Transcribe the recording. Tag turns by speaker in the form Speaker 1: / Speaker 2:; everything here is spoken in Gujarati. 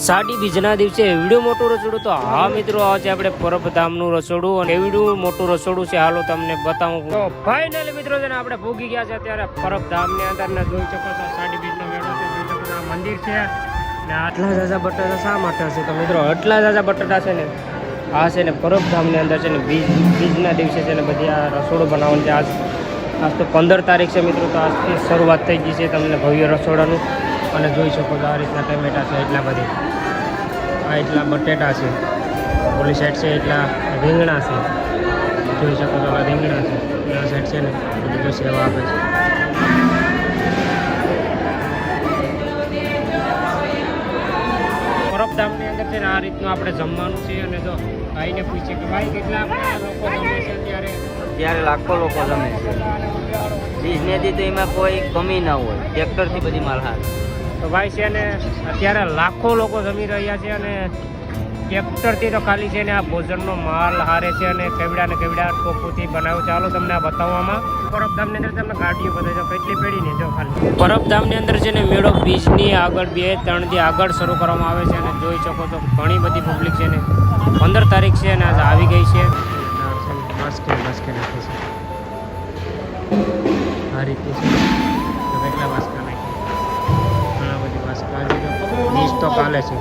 Speaker 1: સાડી બીજના દિવસે એવડું મોટું રસોડું તો હા મિત્રો આજે આપણે પરબધામનું રસોડું અને એવડું મોટું રસોડું છે. હાલો તમને બતાવું. તો ફાઇનલી મિત્રો છે ને આપણે ભૂગી ગયા છે અત્યારે પરબધામની અંદર ને જોઈ શકો છો સાડી બીજનો મેળો છે, જોઈ શકો છો આ મંદિર છે ને આટલા જાજા બટાટા શા માટે હશે તો મિત્રો આટલા જાજા બટાટા છે ને આ છે ને પરબધામની અંદર છે ને બીજના દિવસે છે ને બધી આ રસોડું બનાવવાનું છે. આજ તો 15 તારીખ છે મિત્રો, તો આજથી શરૂઆત થઈ ગઈ છે તમને ભવ્ય રસોડાનું. અને જોઈ શકો છો આ રીતના ટમેટા છે એટલા બધી, આ એટલા બટેટા છે, ઓલી સાઈડ છે એટલા રીંગણા છે, જોઈ શકો છો આ રીંગણા છે, આ સાઈડ છે ને બધી જો સેવા આપે છે. પરબધામની અંદર છે ને આ રીતનું આપણે જમવાનું છે. અને જો ભાઈને પૂછે કે ભાઈ કેટલા લોકો જમે છે
Speaker 2: ત્યારે લાખો લોકો જમે છે. બીજનેથી તો એમાં કોઈ કમી ના હોય, ટ્રેક્ટરથી બધી માલ હાર.
Speaker 1: તો ભાઈ છે ને અત્યારે લાખો લોકો જમી રહ્યા છે અને ટ્રેક્ટરથી તો ખાલી છે ને આ ભોજનનો માલ હારે છે અને કેવડા ને કેવડા ટોપુથી બનાવ્યું. ચાલો તમને આ બતાવવામાં. પરબધામની અંદર તમને ગાડીઓ બતાવી દો કેટલી પેઢી ને જો ખાલી. પરબધામની અંદર છે ને મેળો બીજની આગળ 2-3 દી આગળ શરૂ કરવામાં આવે છે અને જોઈ શકો છો ઘણી બધી પબ્લિક છે ને 15 તારીખ છે અને આજે આવી ગઈ છે. બાસ્કેટ નાખે છે આ રીતે છે તો કેટલા બાસ્કા નાખે, ઘણા બધી બાસ્કા બીજ તો કાલે છે.